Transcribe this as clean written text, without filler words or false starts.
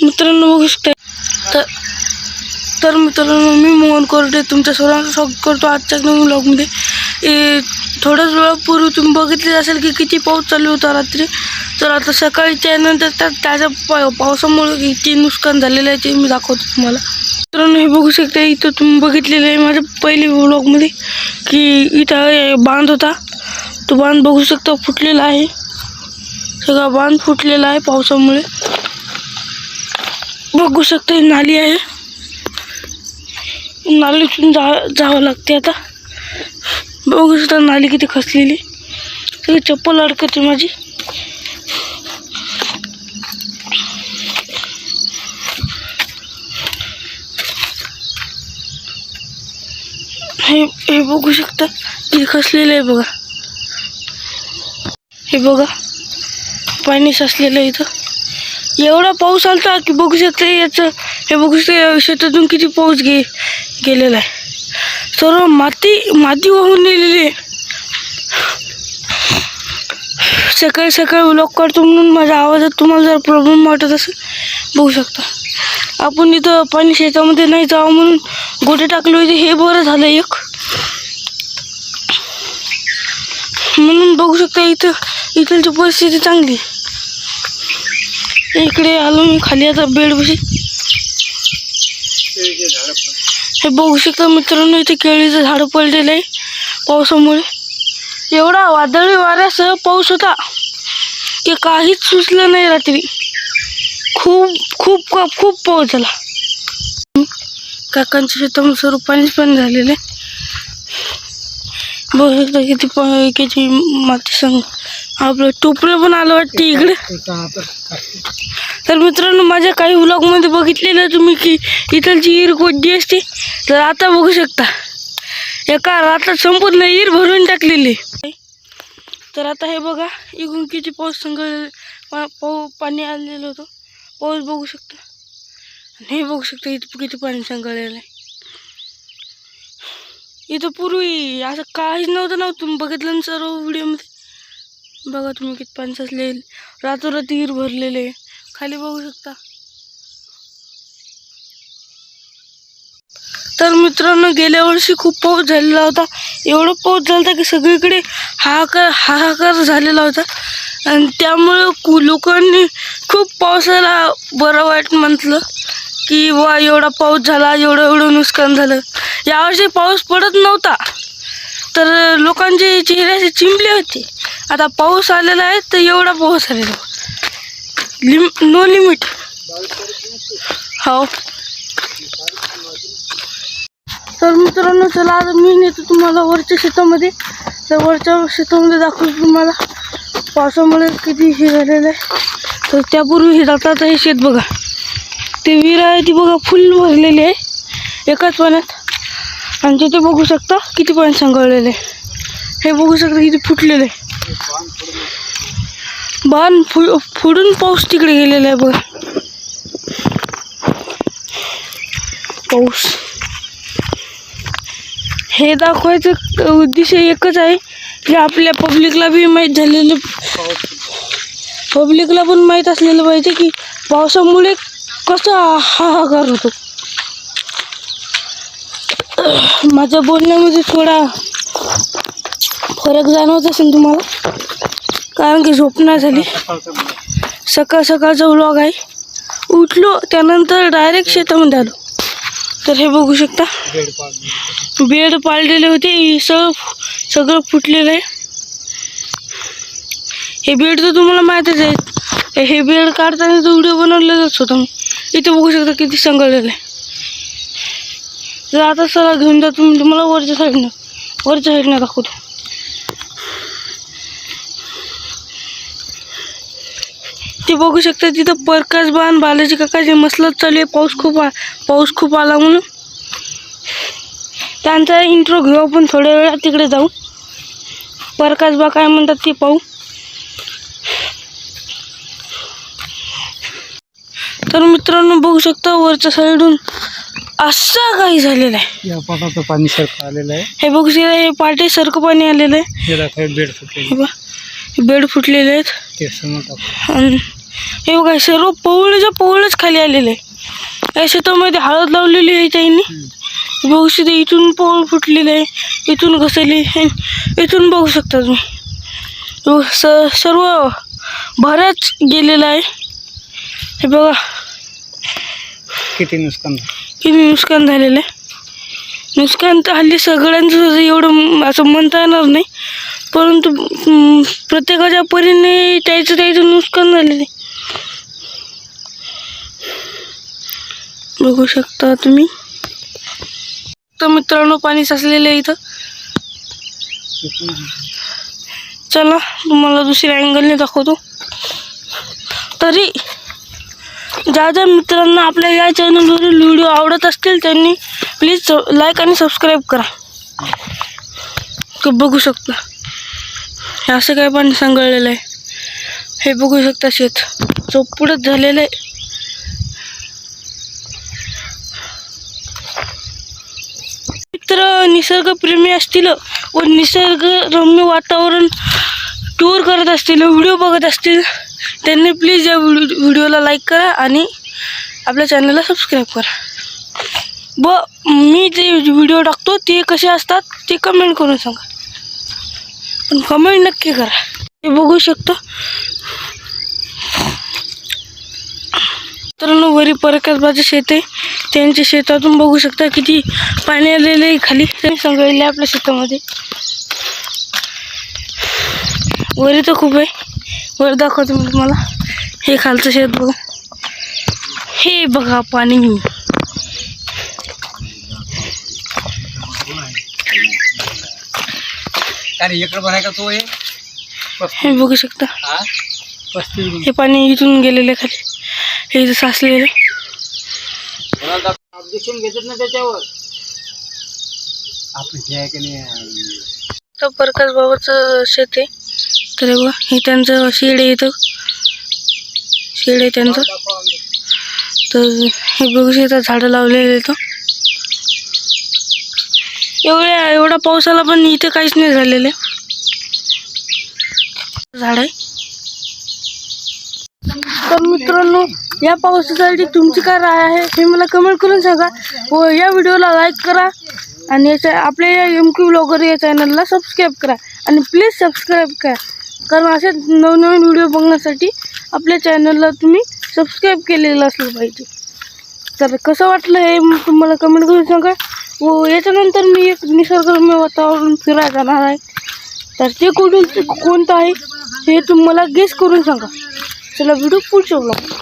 मित्रांनो बघू शकता. तर मित्रांनो मी मोहन कोरडे तुमच्या सर्वांचं स्वागत करतो आजच्या नवीन व्लॉगमध्ये. थोड्याच वेळापूर्वी तुम्ही बघितले असेल की किती पाऊस चालू होता रात्री. तर आता सकाळीच्या नंतर त्याच्या पावसामुळे किती नुकसान झालेलं आहे ते मी दाखवतो तुम्हाला. मित्रांनो हे बघू शकता, इथं तुम्ही बघितलेलं आहे माझ्या पहिल्या व्लॉगमध्ये की इथं बांध होता. तो बांध बघू शकता फुटलेला आहे. सगळा बांध फुटलेला आहे पावसामुळे. बघू शकता नाली आहे, नालीतून जावं लागते. आता बघू शकता नाली किती खचलेली, सगळी चप्पल अडकते माझी. हे बघू शकता किती खचलेलं आहे बघा. हे बघा पाणी साचलेलं आहे इथं. एवढा पाऊस आलता की बघू शकता याचं. हे बघू शकता शेतातून किती पाऊस गेलेला आहे. सर्व माती वाहून गेलेली आहे. सकाळी व्लॉग काढतो म्हणून माझ्या आवाजात तुम्हाला जर प्रॉब्लेम वाटत असेल बघू शकता. आपण इथं पाणी शेतामध्ये नाही जावं म्हणून गोटे टाकले होते, हे बरं झालं एक म्हणून. बघू शकता इथलची परिस्थिती चांगली. इकडे आलो मी खाली आता बेडपाशी. हे बघू शकता मित्रांनो इथे केळीचं झाड पडलेलं आहे पावसामुळे. एवढा वादळी वाऱ्यासह पाऊस होता की काहीच सुचलं नाही रात्री. खूप पाऊस झाला. काकांच्या शेतामध्ये सर्व पाणीच झालेलं आहे. बघू शकता किती माती संग आपलं टोपलं पण आलं वाटते इकडे. तर मित्रांनो माझ्या काही व्लॉगमध्ये बघितलेलं तुम्ही की इथलची विहीर कोणती असते. तर आता बघू शकता एका रात्रात संपूर्ण विहीर भरून टाकलेली. तर आता हे बघा इकडून किती पाऊस पाणी आलेलं होतं. पाऊस बघू शकता. आणि हे बघू शकता इथं किती पाणी संगळलेलं आहे. इथं पूर्वी असं काहीच नव्हतं तुम्ही बघितलं ना सर्व व्हिडिओमध्ये. बघा तुम्ही किती पाणी साचले, रातोरात विहीर भरलेले. खाली बघू शकता. तर मित्रांनो गेल्या वर्षी खूप पाऊस झालेला होता. एवढा पाऊस झाला होता की सगळीकडे हाहाकार झालेला होता. आणि त्यामुळे लोकांनी खूप पावसाला बरं वाईट म्हटलं की वा एवढा पाऊस झाला, एवढं नुकसान झालं. यावर्षी पाऊस पडत नव्हता तर लोकांचे चेहरे असे चिंबले होते. आता पाऊस आलेला आहे तर एवढा पाऊस आलेला, नो लिमिट. हो तर मित्रांनो चला आता मी नेतो तुम्हाला वरच्या शेतामध्ये. तर वरच्या शेतामध्ये दाखवतो तुम्हाला पावसामुळे किती हे झालेलं आहे. तर त्यापूर्वी हे जातात हे शेत बघा. ते विहीर आहे ती बघा फुल भरलेली आहे एकाच पाण्यात. आणि तिथे बघू शकता किती पाणी सांगळलेलं आहे. हे बघू शकता किती फुटलेलं आहे. बाण फुडून पाऊस तिकडे गेलेला आहे बघा. पाऊस हे दाखवायचं उद्देश एकच आहे की आपल्या पब्लिकला बी माहीत झालेलं, पब्लिकला पण माहीत असलेलं पाहिजे की पावसामुळे कसा हाहाकार होतो. माझ्या बोलण्यामध्ये थोडा फरक जाणवत असेल तुम्हाला कारण की झोप नाही झाली. सकाळचा व्लॉग आहे. उठलो त्यानंतर डायरेक्ट शेतामध्ये आलो. तर हे बघू शकता बेड पाडलेले होते, सगळं फुटलेलं आहे. हे बेड तर तुम्हाला माहीतच आहे. हे बेड काढताना तो व्हिडिओ बनवलेलाच होता मी. इथे बघू शकता किती संगळलेलं आहे. तर आता चला घेऊन जातो मी तुम्हाला वरच्या साईडनं दाखवतो. ते बघू शकता तिथं प्रकाश बाण बालाजी काकाचे मसलत चालू आहे. पाऊस खूप आला म्हणून त्यांचा इंट्रो घेऊ आपण थोड्या वेळात. तिकडे जाऊ प्रकाश बा काय म्हणतात ते पाहू. तर मित्रांनो बघू शकता वरच्या साईडून असं काही झालेलं आहे. या पाटाचं पाणी सारखं आलेलं आहे. हे बघू शकता हे पाटीसारखं पाणी आलेलं आहे. बेड फुटलेले आहेत. ते समोर आणि हे बघा सर्व पवळेच खाली आलेलं आहे. या शेतामध्ये हळद लावलेली आहे त्यांनी. बघू शकता इथून पाऊल फुटलेलं आहे, इथून घसरली आहे, इथून बघू शकता तुम्ही. सर्व भराच गेलेला आहे. हे बघा किती नुकसान किती नुकसान झालेलं आहे. नुकसान तर हल्ली सगळ्यांचं एवढं असं म्हणता येणार नाही, परंतु प्रत्येकाच्या परीने त्याचं नुकसान झालेलं आहे. बघू शकता तुम्ही. तर मित्रांनो पाणी साचलेलं आहे इथं. चला तुम्हाला दुसऱ्या अँगलने दाखवतो. तरी ज्या मित्रांना आपल्या या चॅनलवरील व्हिडिओ आवडत असतील त्यांनी प्लीज लाईक आणि सबस्क्राईब करा. बघू शकता हे असं काय पाणी सांगळलेलं आहे. हे बघू शकता शेत चोपडच झालेलं आहे. मित्र निसर्गप्रेमी असतील व निसर्गरम्य वातावरण टूर करत असतील, व्हिडिओ बघत असतील त्यांनी प्लीज या व्हिडिओला लाईक करा आणि आपल्या चॅनलला सबस्क्राईब करा. व मी जे व्हिडिओ टाकतो ते कसे असतात ते कमेंट करून सांगा, पण कमेंट नक्की करा. हे बघू शकता तर वरी परकासबाचं शेत आहे. त्यांच्या शेतातून बघू शकता किती पाणी आलेलं आहे खाली. सांगलेलं आहे आपल्या शेतामध्ये. वरी तर खूप आहे. वर दाखवतो मी तुम्हाला. हे खालचं शेत बघा. हे बघा पाणी. हे बघू शकता हे पाणी इथून गेलेलं खाली. हे इथं साचलेलं. ऑब्जेक्शन घेतात ना त्याच्यावर. तर प्रकाश बाबाचं शेत आहे. तर बघा हे त्यांचं शेड आहे. इथं शेड आहे त्यांचं. तर हे बघू शकता झाडं लावलेले इथं. एवढा पाऊस आला पण इथे काहीच नाही झालेलं. झाड आहे. तर मित्रांनो या पावसासाठी तुमची काय राय आहे हे मला कमेंट करून सांगा. व या व्हिडिओला लाईक करा आणि आपल्या या MQ ब्लॉगर या चॅनलला सबस्क्राईब करा. आणि प्लीज सबस्क्राईब करा, कारण असे नवनवीन व्हिडिओ बघण्यासाठी आपल्या चॅनलला तुम्ही सबस्क्राईब केलेलं असलं पाहिजे. तर कसं वाटलं हे तुम्हाला कमेंट करून सांगा. व याच्यानंतर मी एक निसर्गरम्य वातावरण फिरायला जाणार आहे. तर ते कोणतं आहे हे तुम्हाला गेस करून सांगा. चला व्हिडिओ पुढच्या ब्लॉग.